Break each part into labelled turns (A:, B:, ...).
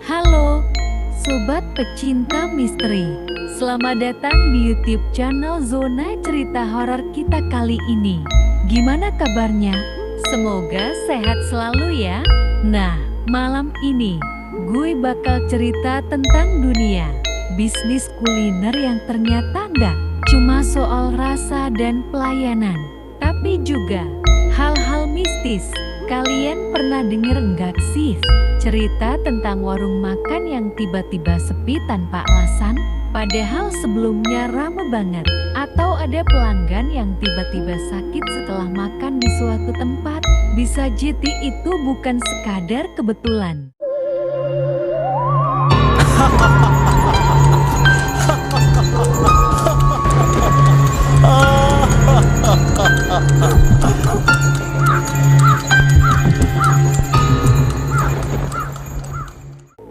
A: Halo, Sobat pecinta misteri. Selamat datang di YouTube channel Zona Cerita Horor kita kali ini. Gimana kabarnya? Semoga sehat selalu ya. Nah, malam ini gue bakal cerita tentang dunia bisnis kuliner yang ternyata nggak cuma soal rasa dan pelayanan, tapi juga hal-hal mistis. Kalian pernah denger nggak sih cerita tentang warung makan yang tiba-tiba sepi tanpa alasan? Padahal sebelumnya ramai banget. Atau ada pelanggan yang tiba-tiba sakit setelah makan di suatu tempat? Bisa jadi itu bukan sekadar kebetulan.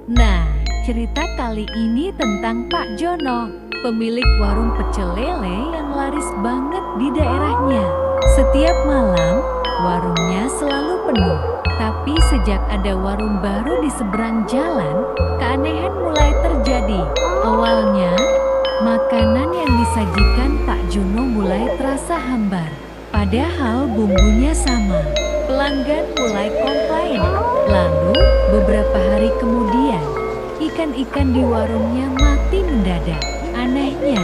A: Nah, cerita kali ini tentang Pak Jono, pemilik warung pecel lele yang laris banget di daerahnya. Setiap malam, warungnya selalu penuh. Tapi sejak ada warung baru di seberang jalan, keanehan mulai terjadi. Awalnya, makanan yang disajikan Pak Jono mulai terasa hambar. Padahal bumbunya sama. Pelanggan mulai komplain. Lalu, beberapa hari kemudian, ikan-ikan di warungnya mati mendadak. Anehnya,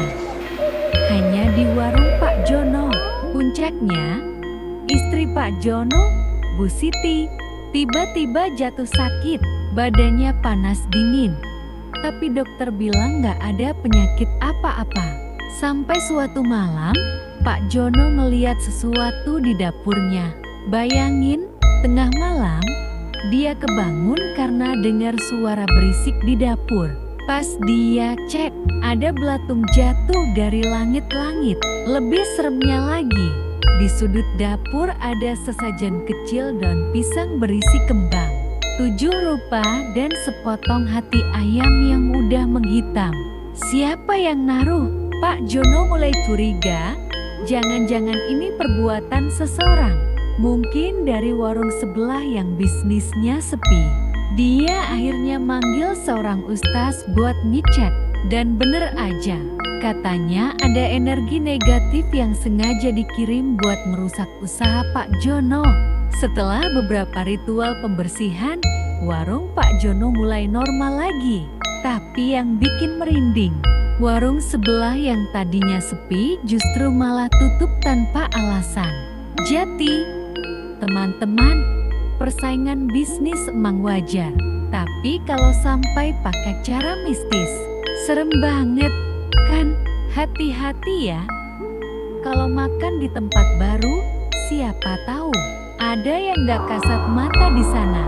A: hanya di warung Pak Jono. Puncaknya, istri Pak Jono, Bu Siti, tiba-tiba jatuh sakit. Badannya panas dingin. Tapi dokter bilang nggak ada penyakit apa-apa. Sampai suatu malam, Pak Jono ngeliat sesuatu di dapurnya. Bayangin, tengah malam, dia kebangun karena dengar suara berisik di dapur. Pas dia cek, ada belatung jatuh dari langit-langit. Lebih seremnya lagi, di sudut dapur ada sesajen kecil daun pisang berisi kembang, 7 rupa dan sepotong hati ayam yang udah menghitam. Siapa yang naruh? Pak Jono mulai curiga, jangan-jangan ini perbuatan seseorang. Mungkin dari warung sebelah yang bisnisnya sepi. Dia akhirnya manggil seorang ustaz buat ngecek. Dan bener aja, katanya ada energi negatif yang sengaja dikirim buat merusak usaha Pak Jono. Setelah beberapa ritual pembersihan, warung Pak Jono mulai normal lagi. Tapi yang bikin merinding, warung sebelah yang tadinya sepi justru malah tutup tanpa alasan. Jadi, teman-teman, persaingan bisnis emang wajar. Tapi kalau sampai pakai cara mistis, serem banget, kan? Hati-hati ya. Kalau makan di tempat baru, siapa tahu ada yang gak kasat mata di sana.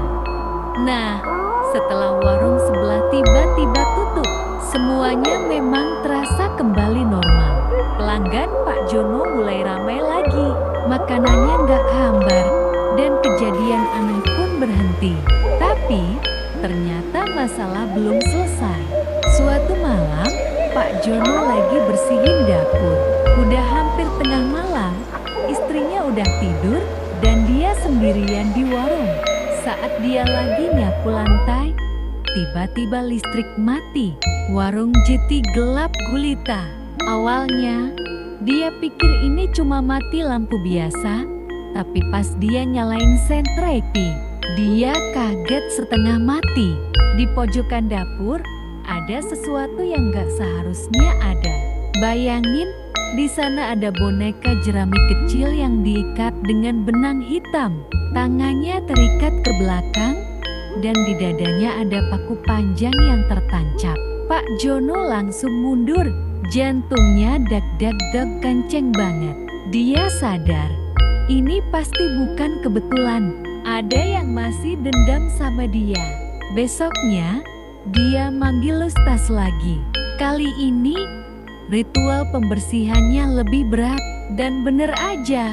A: Nah, setelah warung sebelah tiba-tiba tutup, semuanya memang terasa kembali normal. Pelanggan Pak Jono mulai ramai lagi, makanannya gak hambar, dan kejadian aneh pun berhenti. Tapi, ternyata masalah belum selesai. Suatu malam, Pak Jono lagi bersihin dapur. Udah hampir tengah malam, istrinya udah tidur, dan dia sendirian di warung. Saat dia lagi nyapu lantai, tiba-tiba listrik mati. Warung jadi gelap gulita. Awalnya, dia pikir ini cuma mati lampu biasa, tapi pas dia nyalain sentreti, dia kaget setengah mati. Di pojokan dapur, ada sesuatu yang gak seharusnya ada. Bayangin, di sana ada boneka jerami kecil yang diikat dengan benang hitam. Tangannya terikat ke belakang, dan di dadanya ada paku panjang yang tertancap. Pak Jono langsung mundur, jantungnya dag-dag-dag kenceng banget. Dia sadar, ini pasti bukan kebetulan. Ada yang masih dendam sama dia. Besoknya, dia manggil ustaz lagi. Kali ini, ritual pembersihannya lebih berat. Dan bener aja,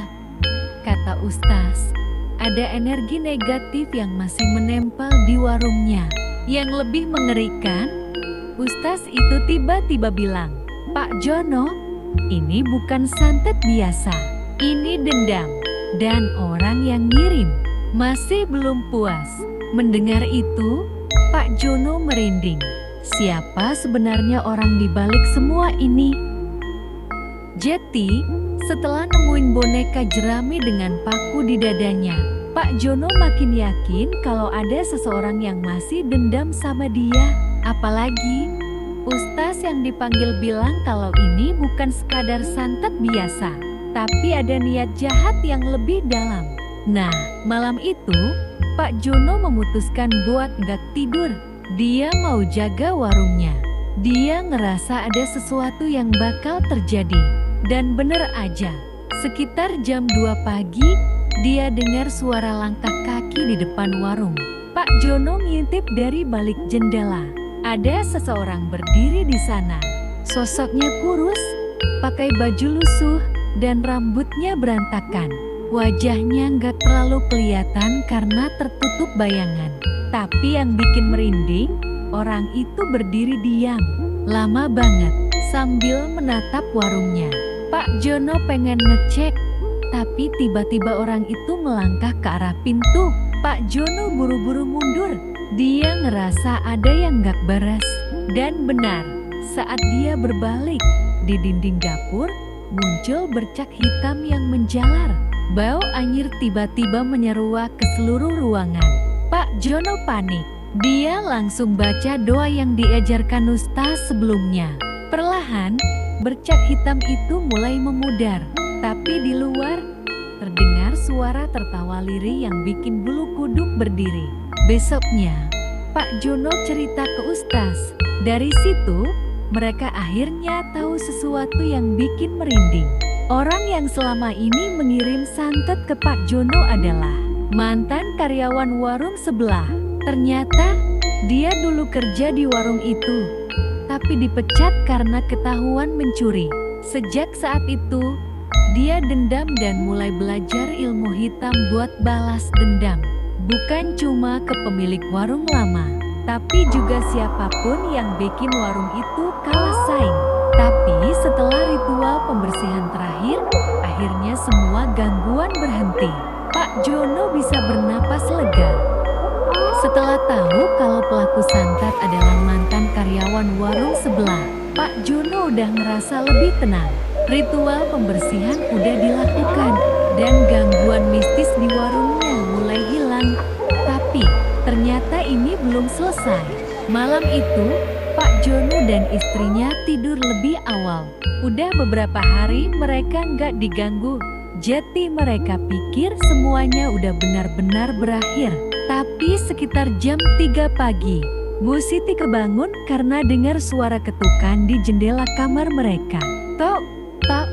A: kata ustaz, ada energi negatif yang masih menempel di warungnya. Yang lebih mengerikan, ustaz itu tiba-tiba bilang, Pak Jono, ini bukan santet biasa. Ini dendam. Dan orang yang ngirim masih belum puas. Mendengar itu, Pak Jono merinding. Siapa sebenarnya orang di balik semua ini? Jeti, setelah nemuin boneka jerami dengan paku di dadanya, Pak Jono makin yakin kalau ada seseorang yang masih dendam sama dia. Apalagi, Ustaz yang dipanggil bilang kalau ini bukan sekadar santet biasa, tapi ada niat jahat yang lebih dalam. Nah, malam itu, Pak Jono memutuskan buat nggak tidur. Dia mau jaga warungnya. Dia ngerasa ada sesuatu yang bakal terjadi. Dan bener aja, sekitar jam 2 pagi, dia dengar suara langkah kaki di depan warung. Pak Jono ngintip dari balik jendela. Ada seseorang berdiri di sana. Sosoknya kurus, pakai baju lusuh, dan rambutnya berantakan. Wajahnya nggak terlalu kelihatan karena tertutup bayangan. Tapi yang bikin merinding, orang itu berdiri diam, lama banget, sambil menatap warungnya. Pak Jono pengen ngecek, tapi tiba-tiba orang itu melangkah ke arah pintu. Pak Jono buru-buru mundur. Dia ngerasa ada yang gak beres. Dan benar, saat dia berbalik, di dinding dapur, muncul bercak hitam yang menjalar. Bau anyir tiba-tiba menyeruak ke seluruh ruangan. Pak Jono panik. Dia langsung baca doa yang diajarkan Ustaz sebelumnya. Perlahan, bercak hitam itu mulai memudar. Tapi di luar, terdengar suara tertawa lirih yang bikin bulu kuduk berdiri. Besoknya, Pak Jono cerita ke Ustaz. Dari situ, mereka akhirnya tahu sesuatu yang bikin merinding. Orang yang selama ini mengirim santet ke Pak Jono adalah mantan karyawan warung sebelah. Ternyata, dia dulu kerja di warung itu, tapi dipecat karena ketahuan mencuri. Sejak saat itu, dia dendam dan mulai belajar ilmu hitam buat balas dendam. Bukan cuma ke pemilik warung lama, tapi juga siapapun yang bikin warung itu kalah saing. Tapi setelah ritual pembersihan terakhir, akhirnya semua gangguan berhenti. Pak Jono bisa bernapas lega. Setelah tahu kalau pelaku santet adalah mantan karyawan warung sebelah, Pak Jono udah ngerasa lebih tenang. Ritual pembersihan udah dilakukan, dan gangguan mistis di warungnya mulai hilang. Tapi, ternyata ini belum selesai. Malam itu, Pak Jono dan istrinya tidur lebih awal. Udah beberapa hari mereka nggak diganggu. Jadi mereka pikir semuanya udah benar-benar berakhir. Tapi sekitar jam 3 pagi, Bu Siti kebangun karena dengar suara ketukan di jendela kamar mereka. Tok, tok,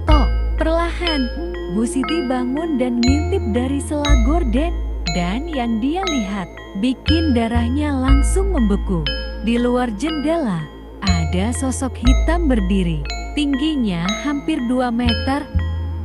A: tok. Perlahan, Bu Siti bangun dan ngintip dari sela gorden. Dan yang dia lihat, bikin darahnya langsung membeku. Di luar jendela, ada sosok hitam berdiri. Tingginya hampir 2 meter,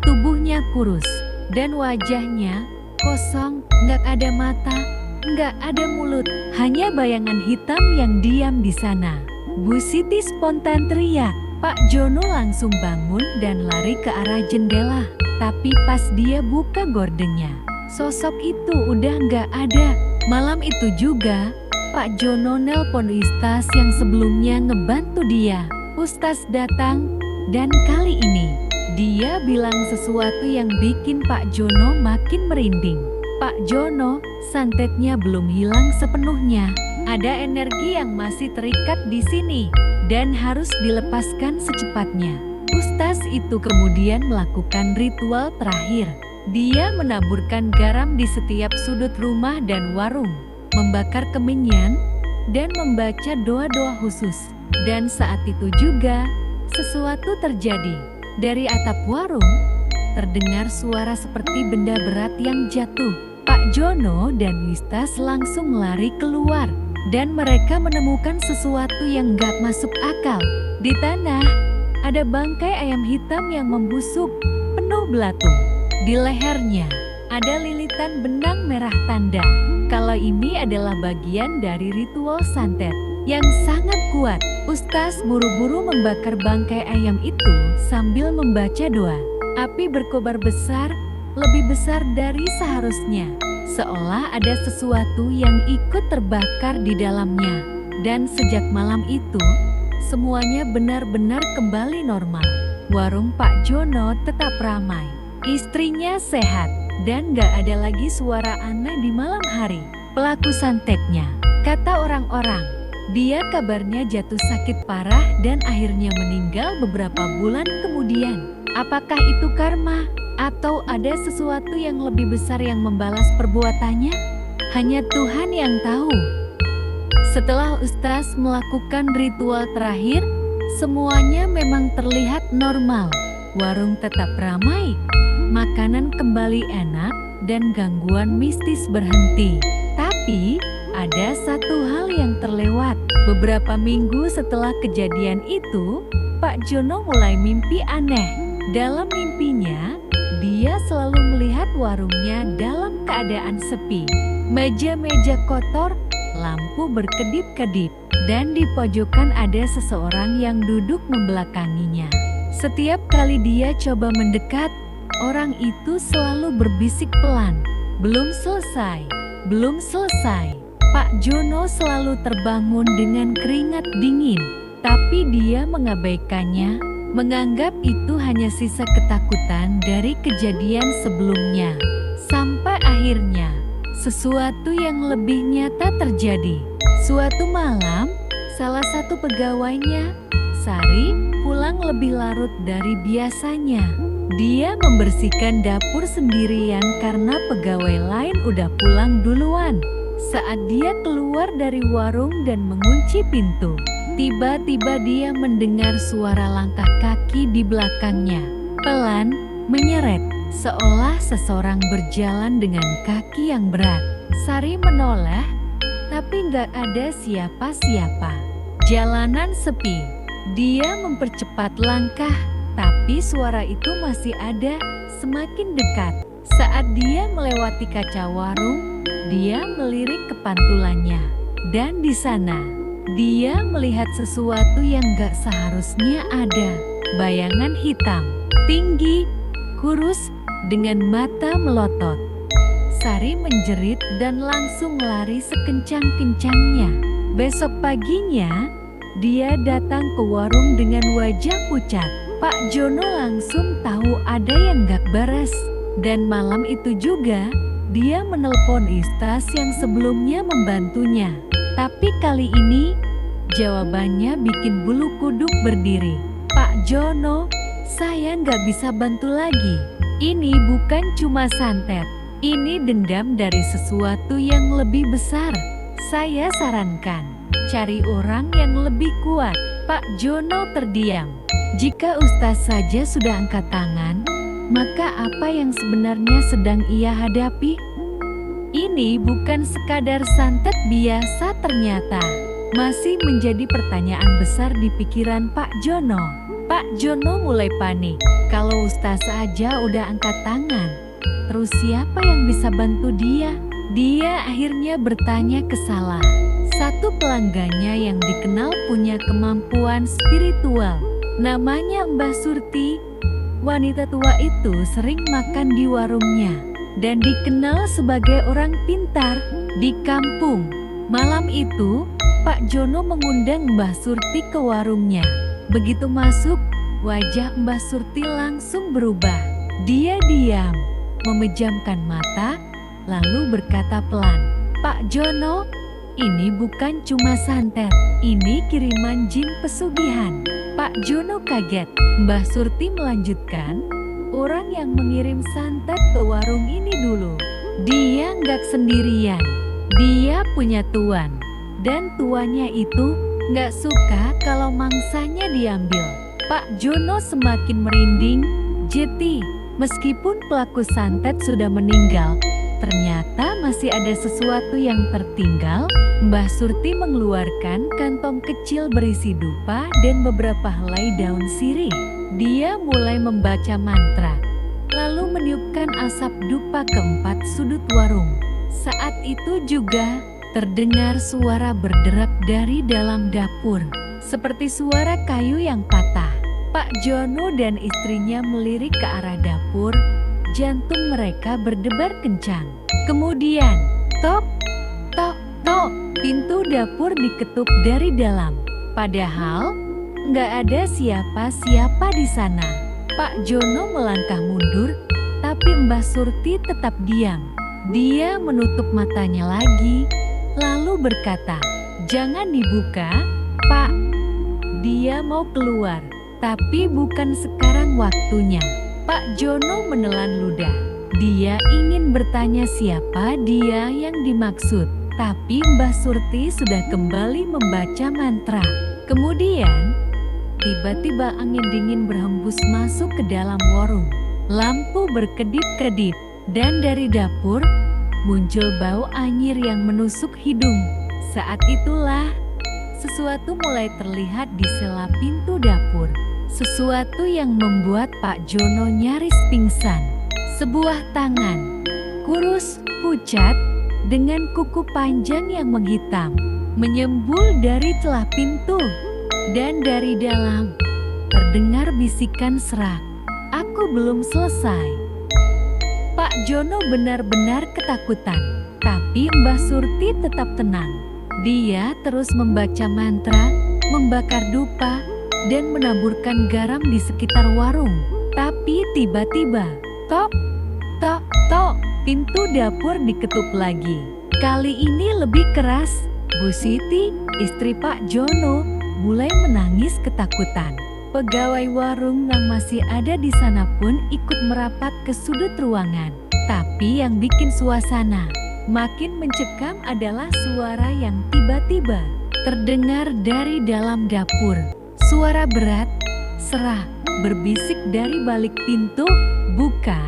A: tubuhnya kurus, dan wajahnya kosong, nggak ada mata, nggak ada mulut, hanya bayangan hitam yang diam di sana. Bu Siti spontan teriak. Pak Jono langsung bangun dan lari ke arah jendela. Tapi pas dia buka gordennya, sosok itu udah nggak ada. Malam itu juga, Pak Jono nelpon Ustaz yang sebelumnya ngebantu dia. Ustaz datang, dan kali ini dia bilang sesuatu yang bikin Pak Jono makin merinding. Pak Jono, santetnya belum hilang sepenuhnya. Ada energi yang masih terikat di sini dan harus dilepaskan secepatnya. Ustaz itu kemudian melakukan ritual terakhir. Dia menaburkan garam di setiap sudut rumah dan warung, membakar kemenyan, dan membaca doa-doa khusus. Dan saat itu juga, sesuatu terjadi. Dari atap warung, terdengar suara seperti benda berat yang jatuh. Pak Jono dan Ustaz langsung lari keluar, dan mereka menemukan sesuatu yang gak masuk akal. Di tanah, ada bangkai ayam hitam yang membusuk, penuh belatung. Di lehernya, ada lilitan benang merah tanda kalau ini adalah bagian dari ritual santet yang sangat kuat. Ustaz buru-buru membakar bangkai ayam itu sambil membaca doa. Api berkobar besar, lebih besar dari seharusnya. seolah ada sesuatu yang ikut terbakar di dalamnya. Dan sejak malam itu, semuanya benar-benar kembali normal. Warung Pak Jono tetap ramai, istrinya sehat, dan gak ada lagi suara aneh di malam hari. Pelaku santetnya, kata orang-orang, dia kabarnya jatuh sakit parah dan akhirnya meninggal beberapa bulan kemudian. Apakah itu karma? Atau ada sesuatu yang lebih besar yang membalas perbuatannya? Hanya Tuhan yang tahu. Setelah Ustaz melakukan ritual terakhir, semuanya memang terlihat normal. Warung tetap ramai, makanan kembali enak, dan gangguan mistis berhenti. Tapi, ada satu hal yang terlewat. Beberapa minggu setelah kejadian itu, Pak Jono mulai mimpi aneh. Dalam mimpinya, dia selalu melihat warungnya dalam keadaan sepi. Meja-meja kotor, lampu berkedip-kedip, dan di pojokan ada seseorang yang duduk membelakanginya. Setiap kali dia coba mendekat, orang itu selalu berbisik pelan, "Belum selesai, belum selesai." Pak Jono selalu terbangun dengan keringat dingin, tapi dia mengabaikannya, menganggap itu hanya sisa ketakutan dari kejadian sebelumnya. Sampai akhirnya, sesuatu yang lebih nyata terjadi. Suatu malam, salah satu pegawainya, Sari, pulang lebih larut dari biasanya. Dia membersihkan dapur sendirian karena pegawai lain udah pulang duluan. Saat dia keluar dari warung dan mengunci pintu, tiba-tiba dia mendengar suara langkah kaki di belakangnya. Pelan, menyeret, seolah seseorang berjalan dengan kaki yang berat. Sari menoleh, tapi gak ada siapa-siapa. Jalanan sepi. Dia mempercepat langkah, tapi suara itu masih ada, semakin dekat. Saat dia melewati kaca warung, dia melirik ke pantulannya. Dan di sana, dia melihat sesuatu yang gak seharusnya ada. Bayangan hitam, tinggi, kurus, dengan mata melotot. Sari menjerit dan langsung lari sekencang-kencangnya. Besok paginya, dia datang ke warung dengan wajah pucat. Pak Jono langsung tahu ada yang gak beres. Dan malam itu juga, dia menelpon Ustaz yang sebelumnya membantunya. Tapi kali ini, jawabannya bikin bulu kuduk berdiri. "Pak Jono, saya nggak bisa bantu lagi. Ini bukan cuma santet. Ini dendam dari sesuatu yang lebih besar. Saya sarankan, cari orang yang lebih kuat." Pak Jono terdiam. Jika Ustaz saja sudah angkat tangan, maka apa yang sebenarnya sedang ia hadapi? Ini bukan sekadar santet biasa ternyata. Masih menjadi pertanyaan besar di pikiran Pak Jono. Pak Jono mulai panik. Kalau Ustaz aja udah angkat tangan, terus siapa yang bisa bantu dia? Dia akhirnya bertanya ke salah satu pelanggannya yang dikenal punya kemampuan spiritual. Namanya Mbah Surti. Wanita tua itu sering makan di warungnya dan dikenal sebagai orang pintar di kampung. Malam itu, Pak Jono mengundang Mbah Surti ke warungnya. Begitu masuk, wajah Mbah Surti langsung berubah. Dia diam, memejamkan mata, lalu berkata pelan, "Pak Jono, ini bukan cuma santet, ini kiriman jin pesugihan." Pak Jono kaget. Mbah Surti melanjutkan, "Orang yang mengirim santet ke warung ini dulu. Dia nggak sendirian. Dia punya tuan. Dan tuannya itu nggak suka kalau mangsanya diambil." Pak Jono semakin merinding. Jeti, meskipun pelaku santet sudah meninggal, ternyata masih ada sesuatu yang tertinggal. Mbah Surti mengeluarkan kantong kecil berisi dupa dan beberapa helai daun sirih. Dia mulai membaca mantra, lalu meniupkan asap dupa ke 4 sudut warung. Saat itu juga terdengar suara berderak dari dalam dapur, seperti suara kayu yang patah. Pak Jono dan istrinya melirik ke arah dapur. jantung mereka berdebar kencang. Kemudian, tok, tok, tok, pintu dapur diketuk dari dalam. Padahal, nggak ada siapa-siapa di sana. Pak Jono melangkah mundur, tapi Mbah Surti tetap diam. Dia menutup matanya lagi, lalu berkata, "Jangan dibuka, Pak. Dia mau keluar, tapi bukan sekarang waktunya." Pak Jono menelan ludah. Dia ingin bertanya siapa dia yang dimaksud, tapi Mbah Surti sudah kembali membaca mantra. Kemudian, tiba-tiba angin dingin berhembus masuk ke dalam warung. Lampu berkedip-kedip, dan dari dapur muncul bau anyir yang menusuk hidung. Saat itulah sesuatu mulai terlihat di sela pintu dapur. Sesuatu yang membuat Pak Jono nyaris pingsan. Sebuah tangan, kurus, pucat, dengan kuku panjang yang menghitam, menyembul dari celah pintu. Dan dari dalam, terdengar bisikan serak, "Aku belum selesai." Pak Jono benar-benar ketakutan, tapi Mbah Surti tetap tenang. Dia terus membaca mantra, membakar dupa, dan menaburkan garam di sekitar warung. Tapi tiba-tiba, tok, tok, tok, pintu dapur diketuk lagi. Kali ini lebih keras. Bu Siti, istri Pak Jono, mulai menangis ketakutan. Pegawai warung yang masih ada di sana pun ikut merapat ke sudut ruangan. Tapi yang bikin suasana makin mencekam adalah suara yang tiba-tiba terdengar dari dalam dapur. Suara berat, serak, berbisik dari balik pintu, "Buka,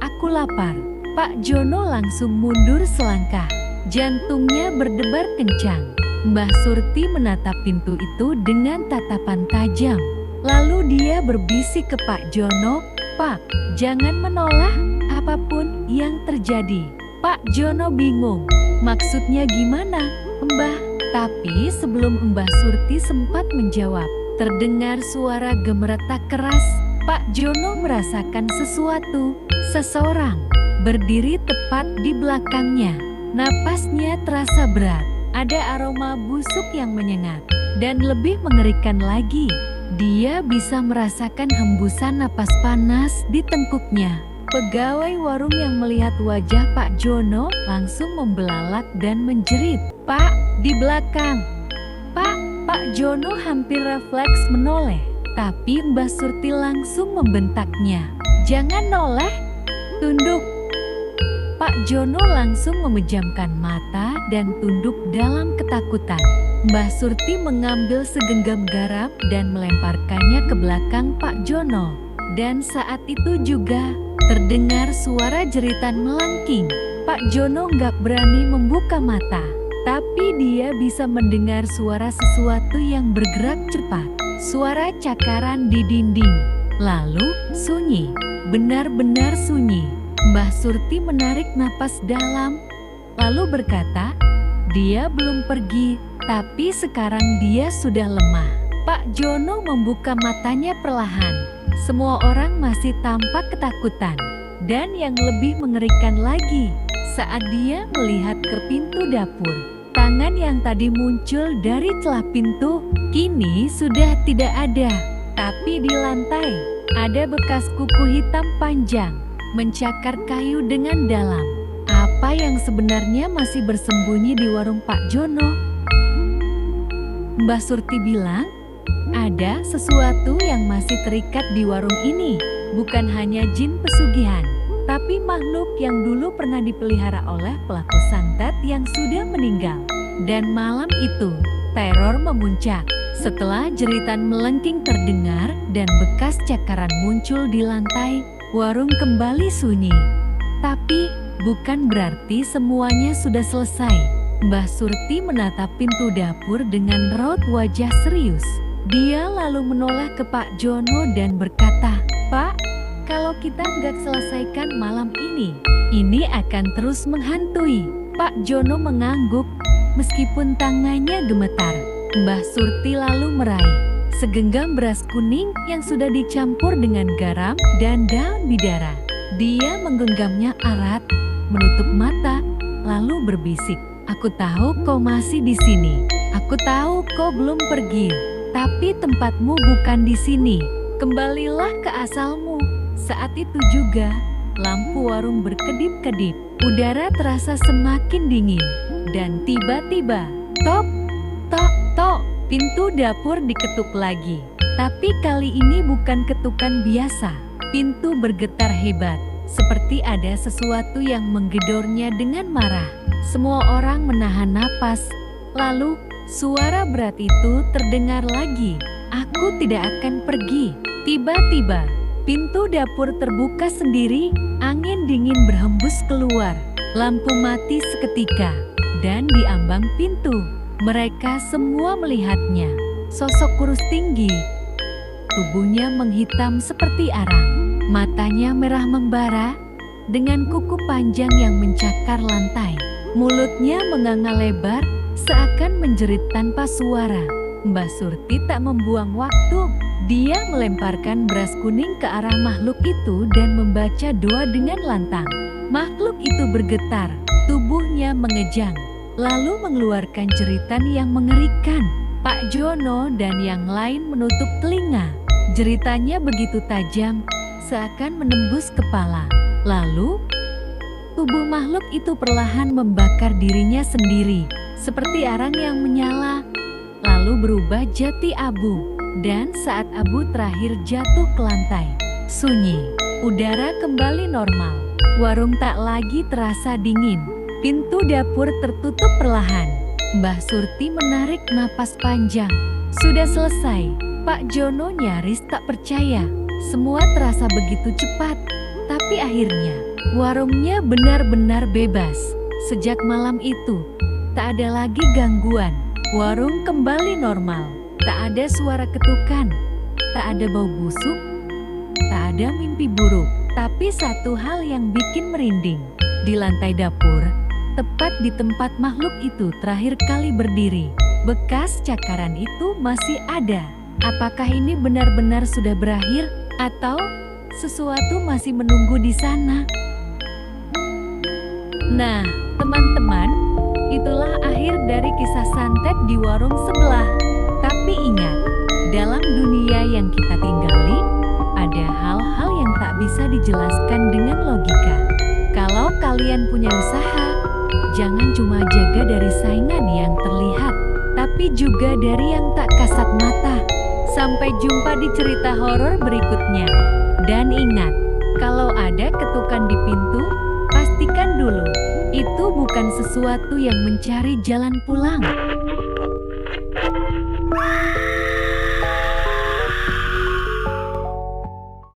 A: aku lapar." Pak Jono langsung mundur selangkah. Jantungnya berdebar kencang. Mbah Surti menatap pintu itu dengan tatapan tajam. Lalu dia berbisik ke Pak Jono, "Pak, jangan menolak apapun yang terjadi." Pak Jono bingung. Maksudnya gimana, Mbah? Tapi sebelum Mbah Surti sempat menjawab, terdengar suara gemeretak keras. Pak Jono merasakan sesuatu. Seseorang berdiri tepat di belakangnya. Napasnya terasa berat. Ada aroma busuk yang menyengat. Dan lebih mengerikan lagi, dia bisa merasakan hembusan napas panas di tengkuknya. Pegawai warung yang melihat wajah Pak Jono langsung membelalak dan menjerit, "Pak, di belakang!" Pak Jono hampir refleks menoleh, tapi Mbah Surti langsung membentaknya, "Jangan noleh, tunduk!" Pak Jono langsung memejamkan mata dan tunduk dalam ketakutan. Mbah Surti mengambil segenggam garam dan melemparkannya ke belakang Pak Jono. Dan saat itu juga terdengar suara jeritan melengking. Pak Jono nggak berani membuka mata, tapi dia bisa mendengar suara sesuatu yang bergerak cepat. Suara cakaran di dinding. Lalu sunyi, benar-benar sunyi. Mbah Surti menarik napas dalam, lalu berkata, dia belum pergi, tapi sekarang dia sudah lemah. Pak Jono membuka matanya perlahan. Semua orang masih tampak ketakutan. Dan yang lebih mengerikan lagi, saat dia melihat ke pintu dapur, tangan yang tadi muncul dari celah pintu, kini sudah tidak ada. Tapi di lantai, ada bekas kuku hitam panjang, mencakar kayu dengan dalam. Apa yang sebenarnya masih bersembunyi di warung Pak Jono? Mbah Surti bilang, ada sesuatu yang masih terikat di warung ini. Bukan hanya jin pesugihan, tapi makhluk yang dulu pernah dipelihara oleh pelaku santet yang sudah meninggal. Dan malam itu, teror memuncak. Setelah jeritan melengking terdengar dan bekas cakaran muncul di lantai, warung kembali sunyi. Tapi bukan berarti semuanya sudah selesai. Mbah Surti menatap pintu dapur dengan raut wajah serius. Dia lalu menoleh ke Pak Jono dan berkata, "Pak, kalau kita nggak selesaikan malam ini akan terus menghantui." Pak Jono mengangguk, meskipun tangannya gemetar. Mbah Surti lalu meraih segenggam beras kuning yang sudah dicampur dengan garam dan daun bidara. Dia menggenggamnya erat, menutup mata, lalu berbisik, "Aku tahu kau masih di sini. Aku tahu kau belum pergi. Tapi tempatmu bukan di sini. Kembalilah ke asalmu." Saat itu juga, lampu warung berkedip-kedip. Udara terasa semakin dingin. Dan tiba-tiba, tok, tok, tok, pintu dapur diketuk lagi. Tapi kali ini bukan ketukan biasa. Pintu bergetar hebat, seperti ada sesuatu yang menggedornya dengan marah. Semua orang menahan napas. Lalu, suara berat itu terdengar lagi. "Aku tidak akan pergi." Tiba-tiba, pintu dapur terbuka sendiri, angin dingin berhembus keluar. Lampu mati seketika, dan di ambang pintu, mereka semua melihatnya. Sosok kurus tinggi, tubuhnya menghitam seperti arang, matanya merah membara, dengan kuku panjang yang mencakar lantai. Mulutnya menganga lebar, seakan menjerit tanpa suara. Mbah Surti tak membuang waktu. Dia melemparkan beras kuning ke arah makhluk itu dan membaca doa dengan lantang. Makhluk itu bergetar, tubuhnya mengejang, lalu mengeluarkan jeritan yang mengerikan. Pak Jono dan yang lain menutup telinga. Jeritannya begitu tajam, seakan menembus kepala. Lalu, tubuh makhluk itu perlahan membakar dirinya sendiri, seperti arang yang menyala, lalu berubah jadi abu. Dan saat abu terakhir jatuh ke lantai, sunyi, udara kembali normal. Warung tak lagi terasa dingin. Pintu dapur tertutup perlahan. Mbah Surti menarik napas panjang. "Sudah selesai." Pak Jono nyaris tak percaya. Semua terasa begitu cepat. Tapi akhirnya, warungnya benar-benar bebas. Sejak malam itu, tak ada lagi gangguan. Warung kembali normal. Tak ada suara ketukan. Tak ada bau busuk. Tak ada mimpi buruk. Tapi satu hal yang bikin merinding. Di lantai dapur, tepat di tempat makhluk itu terakhir kali berdiri, bekas cakaran itu masih ada. Apakah ini benar-benar sudah berakhir? Atau sesuatu masih menunggu di sana? Nah, teman-teman, itulah akhir dari kisah santet di warung sebelah. Tapi ingat, dalam dunia yang kita tinggali, ada hal-hal yang tak bisa dijelaskan dengan logika. Kalau kalian punya usaha, jangan cuma jaga dari saingan yang terlihat, tapi juga dari yang tak kasat mata. Sampai jumpa di cerita horor berikutnya. Dan ingat, kalau ada ketukan di pintu, pastikan dulu, itu bukan sesuatu yang mencari jalan pulang.